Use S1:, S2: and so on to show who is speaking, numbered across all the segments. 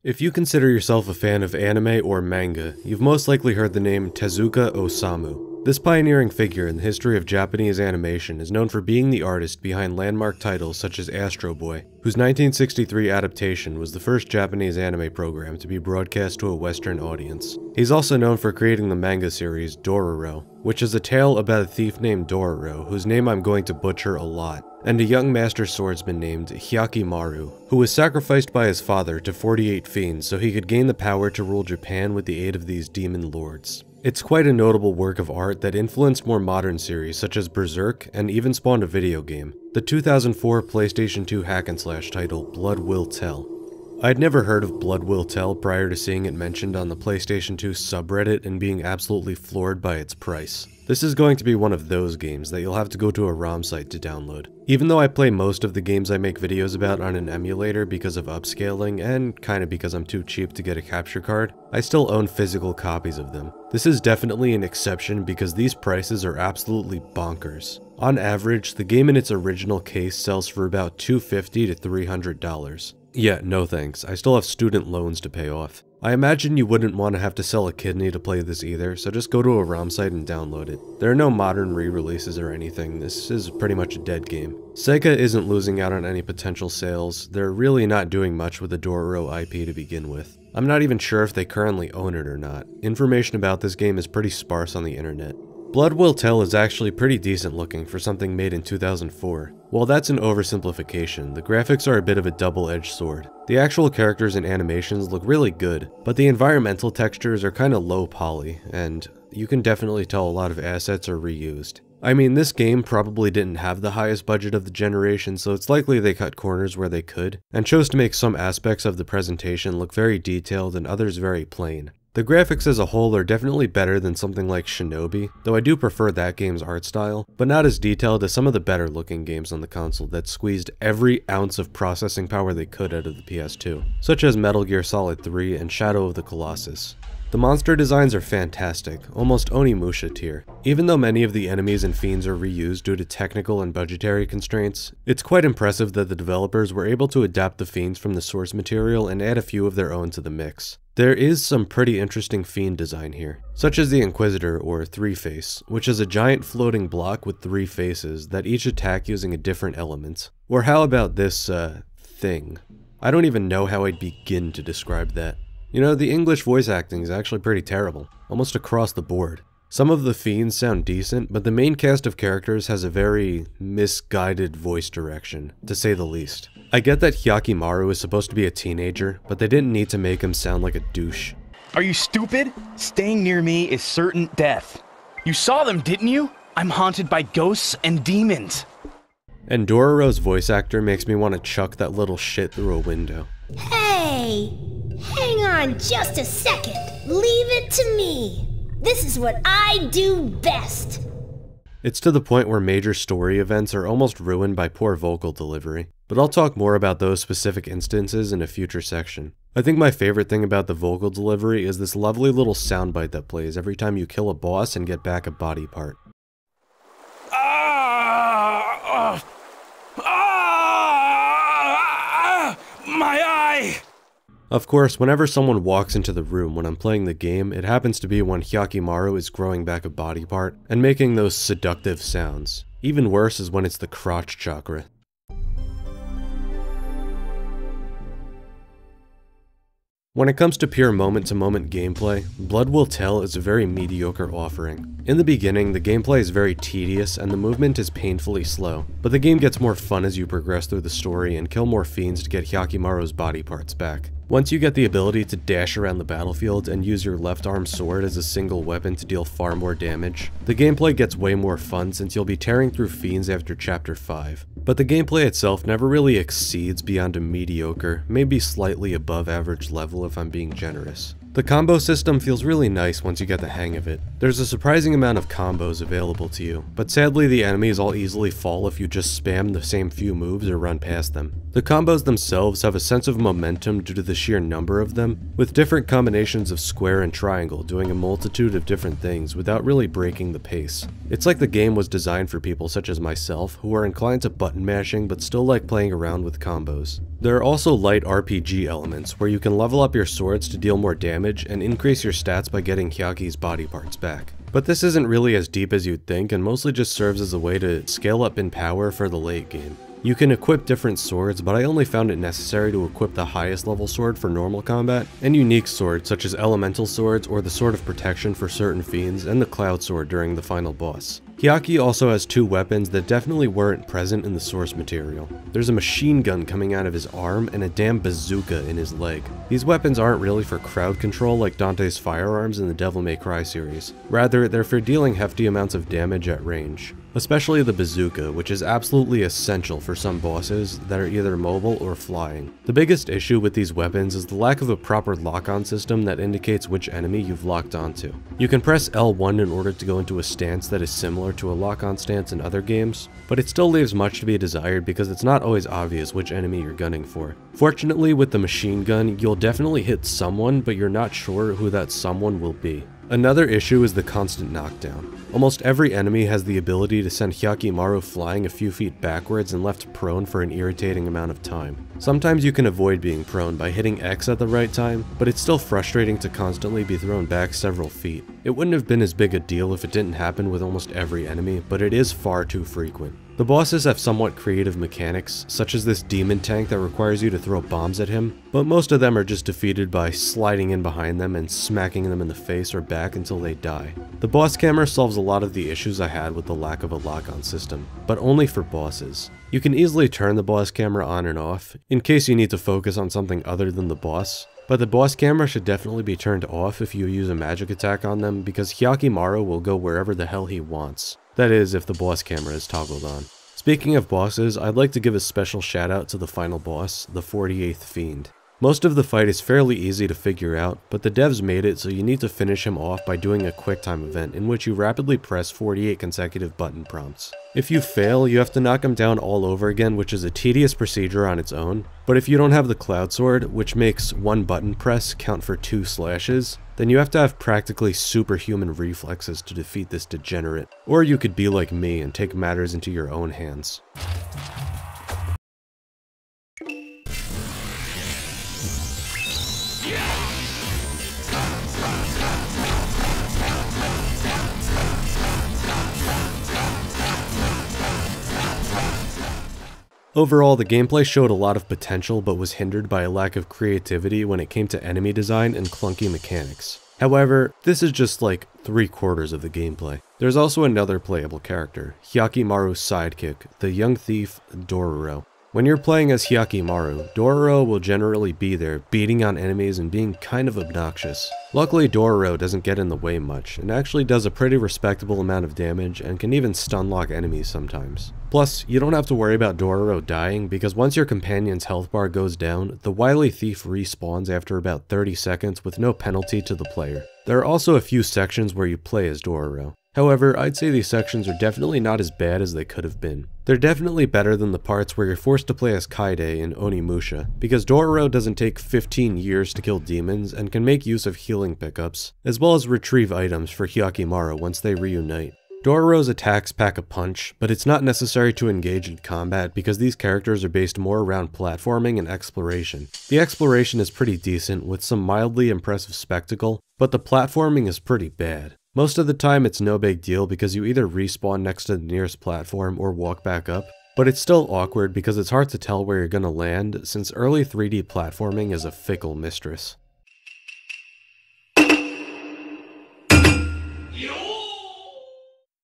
S1: If you consider yourself a fan of anime or manga, you've most likely heard the name Tezuka Osamu. This pioneering figure in the history of Japanese animation is known for being the artist behind landmark titles such as Astro Boy, whose 1963 adaptation was the first Japanese anime program to be broadcast to a Western audience. He's also known for creating the manga series Dororo, which is a tale about a thief named Dororo, whose name I'm going to butcher a lot, and a young master swordsman named Hyakimaru, who was sacrificed by his father to 48 fiends so he could gain the power to rule Japan with the aid of these demon lords. It's quite a notable work of art that influenced more modern series such as Berserk and even spawned a video game, the 2004 PlayStation 2 hack-and-slash title Blood Will Tell. I'd never heard of Blood Will Tell prior to seeing it mentioned on the PlayStation 2 subreddit and being absolutely floored by its price. This is going to be one of those games that you'll have to go to a ROM site to download. Even though I play most of the games I make videos about on an emulator because of upscaling and kinda because I'm too cheap to get a capture card, I still own physical copies of them. This is definitely an exception because these prices are absolutely bonkers. On average, the game in its original case sells for about $250 to $300. Yeah, no thanks. I still have student loans to pay off. I imagine you wouldn't want to have to sell a kidney to play this either, so just go to a ROM site and download it. There are no modern re-releases or anything, this is pretty much a dead game. Sega isn't losing out on any potential sales, they're really not doing much with the Dororo IP to begin with. I'm not even sure if they currently own it or not. Information about this game is pretty sparse on the internet. Blood Will Tell is actually pretty decent looking for something made in 2004. While that's an oversimplification, the graphics are a bit of a double-edged sword. The actual characters and animations look really good, but the environmental textures are kinda low poly, and you can definitely tell a lot of assets are reused. I mean, this game probably didn't have the highest budget of the generation, so it's likely they cut corners where they could, and chose to make some aspects of the presentation look very detailed and others very plain. The graphics as a whole are definitely better than something like Shinobi, though I do prefer that game's art style, but not as detailed as some of the better looking games on the console that squeezed every ounce of processing power they could out of the PS2, such as Metal Gear Solid 3 and Shadow of the Colossus. The monster designs are fantastic, almost Onimusha tier. Even though many of the enemies and fiends are reused due to technical and budgetary constraints, it's quite impressive that the developers were able to adapt the fiends from the source material and add a few of their own to the mix. There is some pretty interesting fiend design here, such as the Inquisitor or Three-Face, which is a giant floating block with 3 faces that each attack using a different element. Or how about this, thing? I don't even know how I'd begin to describe that. You know, the English voice acting is actually pretty terrible, almost across the board. Some of the fiends sound decent, but the main cast of characters has a very misguided voice direction, to say the least. I get that Hyakimaru is supposed to be a teenager, but they didn't need to make him sound like a douche.
S2: Are you stupid? Staying near me is certain death. You saw them, didn't you? I'm haunted by ghosts and demons.
S1: And Dororo's voice actor makes me want to chuck that little shit through a window.
S3: Hey! Hang on just a second. Leave it to me. This is what I do best.
S1: It's to the point where major story events are almost ruined by poor vocal delivery, but I'll talk more about those specific instances in a future section. I think my favorite thing about the vocal delivery is this lovely little soundbite that plays every time you kill a boss and get back a body part.
S2: My eye!
S1: Of course, whenever someone walks into the room when I'm playing the game, it happens to be when Hyakimaru is growing back a body part and making those seductive sounds. Even worse is when it's the crotch chakra. When it comes to pure moment-to-moment gameplay, Blood Will Tell is a very mediocre offering. In the beginning, the gameplay is very tedious and the movement is painfully slow, but the game gets more fun as you progress through the story and kill more fiends to get Hyakimaru's body parts back. Once you get the ability to dash around the battlefield and use your left arm sword as a single weapon to deal far more damage, the gameplay gets way more fun since you'll be tearing through fiends after chapter 5. But the gameplay itself never really exceeds beyond a mediocre, maybe slightly above average level if I'm being generous. The combo system feels really nice once you get the hang of it. There's a surprising amount of combos available to you, but sadly the enemies all easily fall if you just spam the same few moves or run past them. The combos themselves have a sense of momentum due to the sheer number of them, with different combinations of square and triangle doing a multitude of different things without really breaking the pace. It's like the game was designed for people such as myself who are inclined to button mashing but still like playing around with combos. There are also light RPG elements, where you can level up your swords to deal more damage and increase your stats by getting Hyaki's body parts back. But this isn't really as deep as you'd think, and mostly just serves as a way to scale up in power for the late game. You can equip different swords, but I only found it necessary to equip the highest level sword for normal combat, and unique swords such as elemental swords or the sword of protection for certain fiends, and the cloud sword during the final boss. Hyaki also has 2 weapons that definitely weren't present in the source material. There's a machine gun coming out of his arm and a damn bazooka in his leg. These weapons aren't really for crowd control like Dante's firearms in the Devil May Cry series. Rather, they're for dealing hefty amounts of damage at range. Especially the bazooka, which is absolutely essential for some bosses that are either mobile or flying. The biggest issue with these weapons is the lack of a proper lock-on system that indicates which enemy you've locked onto. You can press L1 in order to go into a stance that is similar to a lock-on stance in other games, but it still leaves much to be desired because it's not always obvious which enemy you're gunning for. Fortunately, with the machine gun, you'll definitely hit someone, but you're not sure who that someone will be. Another issue is the constant knockdown. Almost every enemy has the ability to send Hyakimaru flying a few feet backwards and left prone for an irritating amount of time. Sometimes you can avoid being prone by hitting X at the right time, but it's still frustrating to constantly be thrown back several feet. It wouldn't have been as big a deal if it didn't happen with almost every enemy, but it is far too frequent. The bosses have somewhat creative mechanics, such as this demon tank that requires you to throw bombs at him, but most of them are just defeated by sliding in behind them and smacking them in the face or back until they die. The boss camera solves a lot of the issues I had with the lack of a lock-on system, but only for bosses. You can easily turn the boss camera on and off, in case you need to focus on something other than the boss, but the boss camera should definitely be turned off if you use a magic attack on them because Hyakimaru will go wherever the hell he wants. That is, if the boss camera is toggled on. Speaking of bosses, I'd like to give a special shout out to the final boss, the 48th Fiend. Most of the fight is fairly easy to figure out, but the devs made it so you need to finish him off by doing a QuickTime event in which you rapidly press 48 consecutive button prompts. If you fail, you have to knock him down all over again, which is a tedious procedure on its own, but if you don't have the Cloud Sword, which makes one button press count for 2 slashes, then you have to have practically superhuman reflexes to defeat this degenerate. Or you could be like me and take matters into your own hands. Overall, the gameplay showed a lot of potential but was hindered by a lack of creativity when it came to enemy design and clunky mechanics. However, this is just like 3/4 of the gameplay. There's also another playable character, Hyakimaru's sidekick, the young thief Dororo. When you're playing as Hyakimaru, Dororo will generally be there, beating on enemies and being kind of obnoxious. Luckily, Dororo doesn't get in the way much, and actually does a pretty respectable amount of damage and can even stun-lock enemies sometimes. Plus, you don't have to worry about Dororo dying, because once your companion's health bar goes down, the wily thief respawns after about 30 seconds with no penalty to the player. There are also a few sections where you play as Dororo. However, I'd say these sections are definitely not as bad as they could have been. They're definitely better than the parts where you're forced to play as Kaide in Onimusha, because Dororo doesn't take 15 years to kill demons and can make use of healing pickups, as well as retrieve items for Hyakimaru once they reunite. Dororo's attacks pack a punch, but it's not necessary to engage in combat because these characters are based more around platforming and exploration. The exploration is pretty decent with some mildly impressive spectacle, but the platforming is pretty bad. Most of the time it's no big deal because you either respawn next to the nearest platform or walk back up, but it's still awkward because it's hard to tell where you're gonna land since early 3D platforming is a fickle mistress.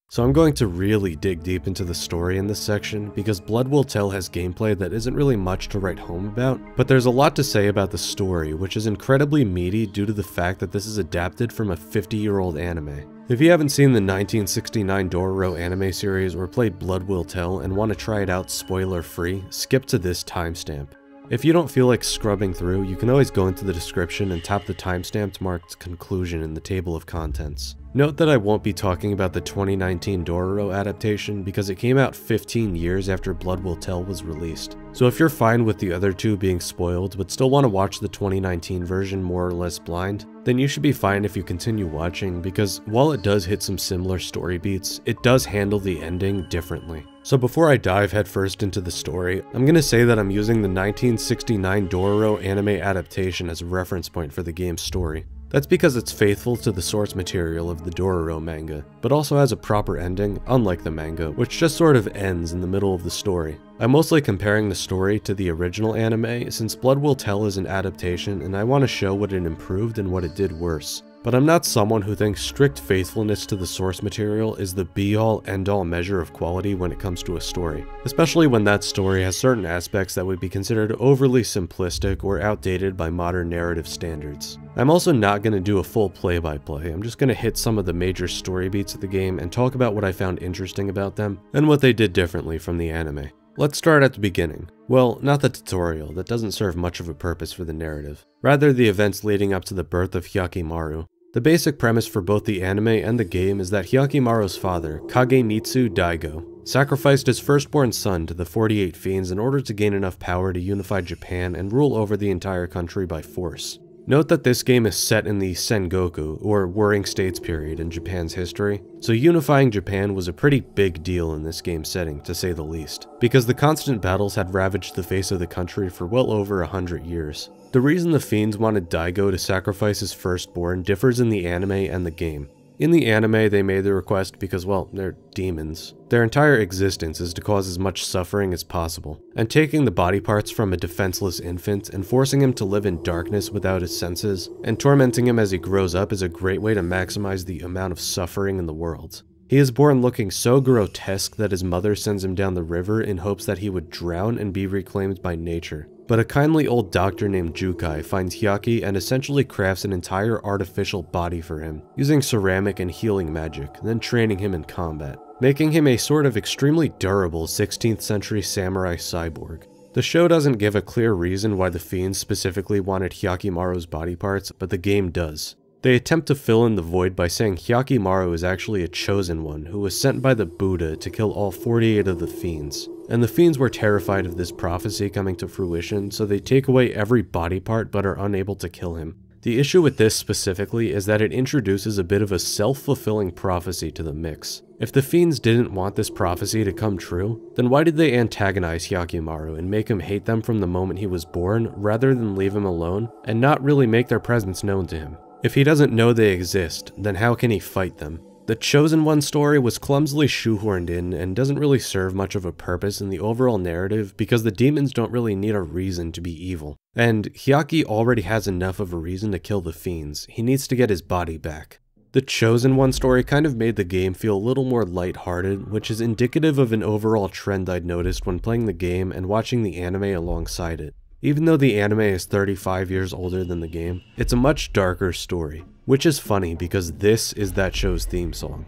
S1: So I'm going to really dig deep into the story in this section because Blood Will Tell has gameplay that isn't really much to write home about, but there's a lot to say about the story, which is incredibly meaty due to the fact that this is adapted from a 50-year-old anime. If you haven't seen the 1969 Dororo anime series or played Blood Will Tell and want to try it out spoiler-free, skip to this timestamp. If you don't feel like scrubbing through, you can always go into the description and tap the timestamp marked conclusion in the table of contents. Note that I won't be talking about the 2019 Dororo adaptation because it came out 15 years after Blood Will Tell was released. So if you're fine with the other two being spoiled but still want to watch the 2019 version more or less blind, then you should be fine if you continue watching because while it does hit some similar story beats, it does handle the ending differently. So before I dive headfirst into the story, I'm gonna say that I'm using the 1969 Dororo anime adaptation as a reference point for the game's story. That's because it's faithful to the source material of the Dororo manga, but also has a proper ending, unlike the manga, which just sort of ends in the middle of the story. I'm mostly comparing the story to the original anime, since Blood Will Tell is an adaptation and I want to show what it improved and what it did worse. But I'm not someone who thinks strict faithfulness to the source material is the be-all, end-all measure of quality when it comes to a story, especially when that story has certain aspects that would be considered overly simplistic or outdated by modern narrative standards. I'm also not going to do a full play-by-play, I'm just going to hit some of the major story beats of the game and talk about what I found interesting about them, and what they did differently from the anime. Let's start at the beginning. Well, not the tutorial, that doesn't serve much of a purpose for the narrative. Rather, the events leading up to the birth of Hyakimaru. The basic premise for both the anime and the game is that Hyakimaru's father, Kagemitsu Daigo, sacrificed his firstborn son to the 48 Fiends in order to gain enough power to unify Japan and rule over the entire country by force. Note that this game is set in the Sengoku, or Warring States period in Japan's history, so unifying Japan was a pretty big deal in this game setting, to say the least, because the constant battles had ravaged the face of the country for well over 100 years. The reason the Fiends wanted Daigo to sacrifice his firstborn differs in the anime and the game. In the anime, they made the request because, well, they're demons. Their entire existence is to cause as much suffering as possible, and taking the body parts from a defenseless infant and forcing him to live in darkness without his senses, and tormenting him as he grows up is a great way to maximize the amount of suffering in the world. He is born looking so grotesque that his mother sends him down the river in hopes that he would drown and be reclaimed by nature. But a kindly old doctor named Jukai finds Hyaki and essentially crafts an entire artificial body for him, using ceramic and healing magic, then training him in combat, making him a sort of extremely durable 16th century samurai cyborg. The show doesn't give a clear reason why the Fiends specifically wanted Hyakimaru's body parts, but the game does. They attempt to fill in the void by saying Hyakimaru is actually a chosen one who was sent by the Buddha to kill all 48 of the Fiends. And the Fiends were terrified of this prophecy coming to fruition, so they take away every body part but are unable to kill him. The issue with this specifically is that it introduces a bit of a self-fulfilling prophecy to the mix. If the Fiends didn't want this prophecy to come true, then why did they antagonize Hyakimaru and make him hate them from the moment he was born, rather than leave him alone and not really make their presence known to him? If he doesn't know they exist, then how can he fight them? The Chosen One story was clumsily shoehorned in and doesn't really serve much of a purpose in the overall narrative because the demons don't really need a reason to be evil. And Hyaki already has enough of a reason to kill the Fiends, he needs to get his body back. The Chosen One story kind of made the game feel a little more lighthearted, which is indicative of an overall trend I'd noticed when playing the game and watching the anime alongside it. Even though the anime is 35 years older than the game, it's a much darker story, which is funny because this is that show's theme song.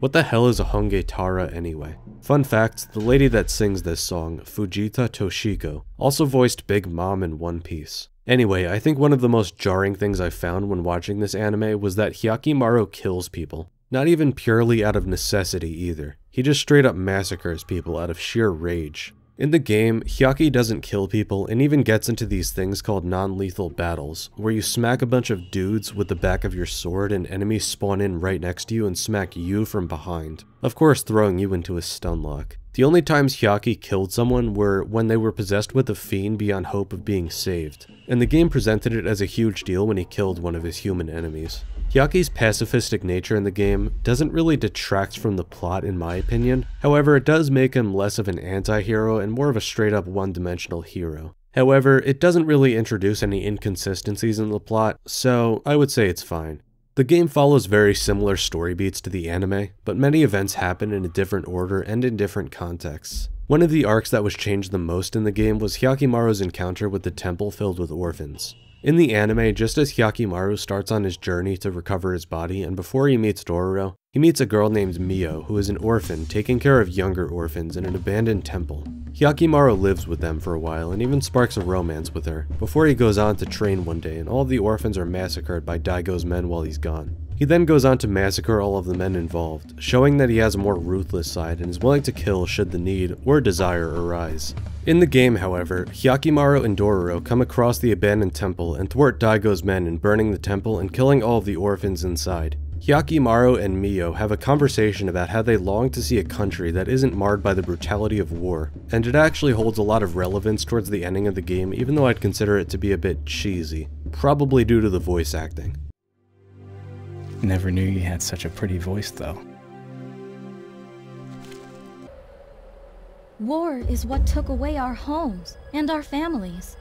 S1: What the hell is a honge tara anyway? Fun fact, the lady that sings this song, Fujita Toshiko, also voiced Big Mom in One Piece. Anyway, I think one of the most jarring things I found when watching this anime was that Hyakimaru kills people. Not even purely out of necessity either. He just straight up massacres people out of sheer rage. In the game, Hyaki doesn't kill people and even gets into these things called non-lethal battles, where you smack a bunch of dudes with the back of your sword and enemies spawn in right next to you and smack you from behind. Of course, throwing you into a stun lock. The only times Hyaki killed someone were when they were possessed with a fiend beyond hope of being saved, and the game presented it as a huge deal when he killed one of his human enemies. Hyaki's pacifistic nature in the game doesn't really detract from the plot in my opinion, however it does make him less of an anti-hero and more of a straight up one-dimensional hero. However, it doesn't really introduce any inconsistencies in the plot, so I would say it's fine. The game follows very similar story beats to the anime, but many events happen in a different order and in different contexts. One of the arcs that was changed the most in the game was Hyakimaru's encounter with the temple filled with orphans. In the anime, just as Hyakimaru starts on his journey to recover his body and before he meets Dororo, he meets a girl named Mio who is an orphan taking care of younger orphans in an abandoned temple. Hyakimaru lives with them for a while and even sparks a romance with her, before he goes on to train one day and all of the orphans are massacred by Daigo's men while he's gone. He then goes on to massacre all of the men involved, showing that he has a more ruthless side and is willing to kill should the need or desire arise. In the game, however, Hyakimaru and Dororo come across the abandoned temple and thwart Daigo's men in burning the temple and killing all of the orphans inside. Hyakimaru and Mio have a conversation about how they long to see a country that isn't marred by the brutality of war, and it actually holds a lot of relevance towards the ending of the game, even though I'd consider it to be a bit cheesy, probably due to the voice acting.
S2: Never knew you had such a pretty voice, though.
S4: War is what took away our homes and our families.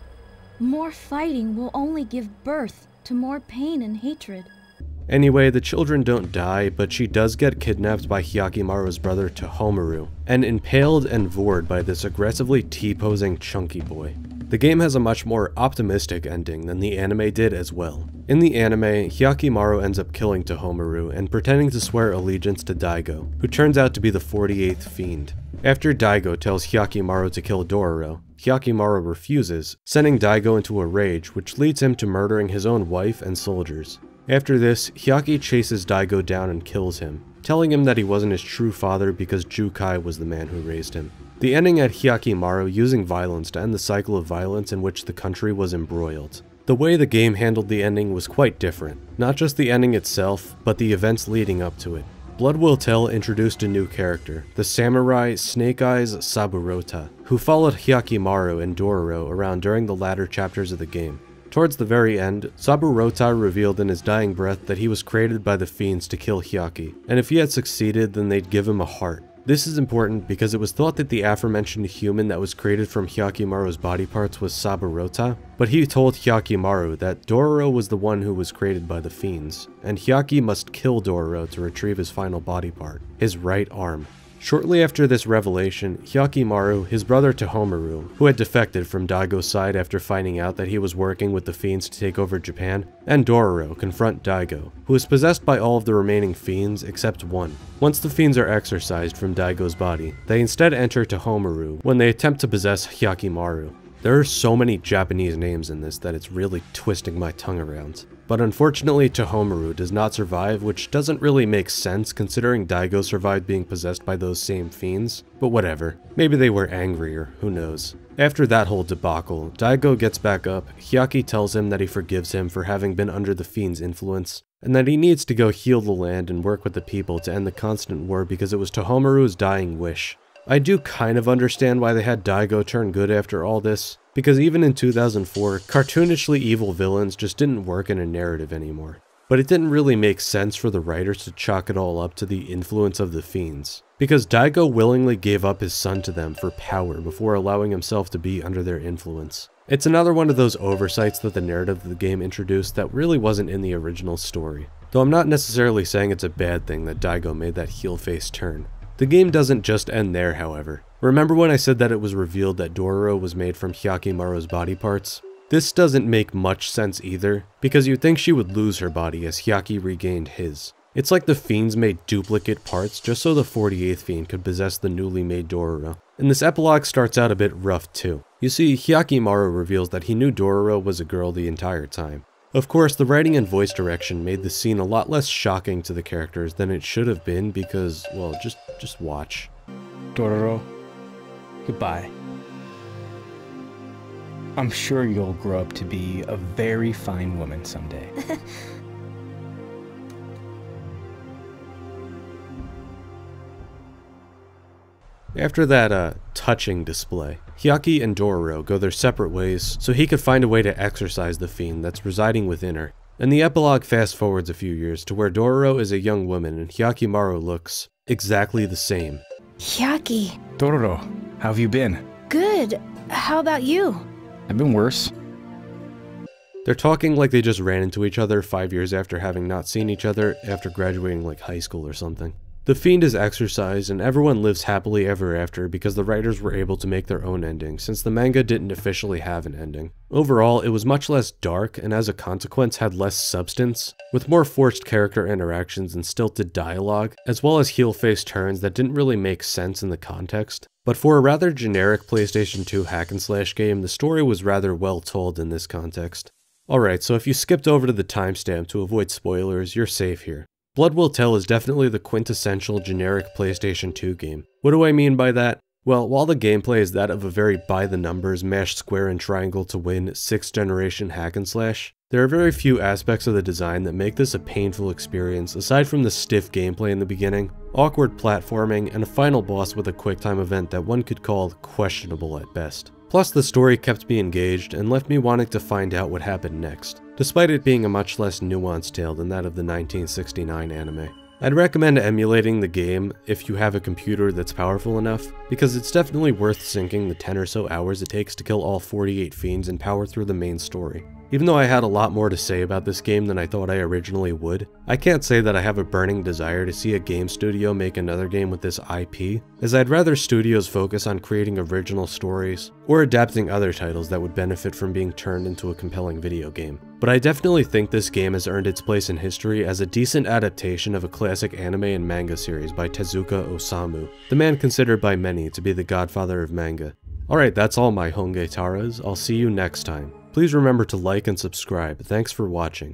S4: More fighting will only give birth to more pain and hatred.
S1: Anyway, the children don't die, but she does get kidnapped by Hyakimaru's brother Tohomaru, and impaled and vored by this aggressively T-posing chunky boy. The game has a much more optimistic ending than the anime did as well. In the anime, Hyakimaru ends up killing Tohomaru and pretending to swear allegiance to Daigo, who turns out to be the 48th Fiend. After Daigo tells Hyakimaru to kill Dororo, Hyakimaru refuses, sending Daigo into a rage which leads him to murdering his own wife and soldiers. After this, Hyaki chases Daigo down and kills him, telling him that he wasn't his true father because Jukai was the man who raised him. The ending had Hyakimaru using violence to end the cycle of violence in which the country was embroiled. The way the game handled the ending was quite different, not just the ending itself, but the events leading up to it. Blood Will Tell introduced a new character, the samurai Snake Eyes Saburota, who followed Hyakimaru and Dororo around during the latter chapters of the game. Towards the very end, Saburota revealed in his dying breath that he was created by the fiends to kill Hyaki, and if he had succeeded, then they'd give him a heart. This is important because it was thought that the aforementioned human that was created from Hyakimaru's body parts was Saburota, but he told Hyakimaru that Dororo was the one who was created by the fiends, and Hyaki must kill Dororo to retrieve his final body part, his right arm. Shortly after this revelation, Hyakimaru, his brother Tohomaru, who had defected from Daigo's side after finding out that he was working with the fiends to take over Japan, and Dororo confront Daigo, who is possessed by all of the remaining fiends except one. Once the fiends are exorcised from Daigo's body, they instead enter Tohomaru when they attempt to possess Hyakimaru. There are so many Japanese names in this that it's really twisting my tongue around. But unfortunately Tohomaru does not survive, which doesn't really make sense considering Daigo survived being possessed by those same fiends, but whatever. Maybe they were angrier, who knows. After that whole debacle, Daigo gets back up, Hyaki tells him that he forgives him for having been under the fiend's influence, and that he needs to go heal the land and work with the people to end the constant war because it was Tohomaru's dying wish. I do kind of understand why they had Daigo turn good after all this, because even in 2004, cartoonishly evil villains just didn't work in a narrative anymore. But it didn't really make sense for the writers to chalk it all up to the influence of the fiends, because Daigo willingly gave up his son to them for power before allowing himself to be under their influence. It's another one of those oversights that the narrative of the game introduced that really wasn't in the original story. Though I'm not necessarily saying it's a bad thing that Daigo made that heel-face turn. The game doesn't just end there, however. Remember when I said that it was revealed that Dororo was made from Hyakimaru's body parts? This doesn't make much sense either, because you'd think she would lose her body as Hyaki regained his. It's like the fiends made duplicate parts just so the 48th fiend could possess the newly made Dororo. And this epilogue starts out a bit rough too. You see, Hyakimaru reveals that he knew Dororo was a girl the entire time. Of course, the writing and voice direction made the scene a lot less shocking to the characters than it should have been because, well, just watch.
S2: Dororo, goodbye. I'm sure you'll grow up to be a very fine woman someday.
S1: After that, touching display, Hyaki and Dororo go their separate ways so he could find a way to exorcise the fiend that's residing within her. And the epilogue fast forwards a few years to where Dororo is a young woman and Hyakimaru looks exactly the same.
S4: Hyaki.
S2: Dororo, how have you been?
S4: Good. How about you?
S2: I've been worse.
S1: They're talking like they just ran into each other 5 years after having not seen each other after graduating like high school or something. The fiend is exorcised and everyone lives happily ever after because the writers were able to make their own ending since the manga didn't officially have an ending. Overall, it was much less dark and as a consequence had less substance, with more forced character interactions and stilted dialogue, as well as heel-face turns that didn't really make sense in the context. But for a rather generic PlayStation 2 hack-and-slash game, the story was rather well told in this context. Alright, so if you skipped over to the timestamp to avoid spoilers, you're safe here. Blood Will Tell is definitely the quintessential generic PlayStation 2 game. What do I mean by that? Well, while the gameplay is that of a very by-the-numbers, mash square and triangle to win 6th generation hack and slash, there are very few aspects of the design that make this a painful experience aside from the stiff gameplay in the beginning, awkward platforming, and a final boss with a QuickTime event that one could call questionable at best. Plus, the story kept me engaged and left me wanting to find out what happened next, despite it being a much less nuanced tale than that of the 1969 anime. I'd recommend emulating the game if you have a computer that's powerful enough, because it's definitely worth sinking the 10 or so hours it takes to kill all 48 fiends and power through the main story. Even though I had a lot more to say about this game than I thought I originally would, I can't say that I have a burning desire to see a game studio make another game with this IP, as I'd rather studios focus on creating original stories, or adapting other titles that would benefit from being turned into a compelling video game. But I definitely think this game has earned its place in history as a decent adaptation of a classic anime and manga series by Tezuka Osamu, the man considered by many to be the godfather of manga. Alright, that's all my Hongetaras. I'll see you next time. Please remember to like and subscribe. Thanks for watching.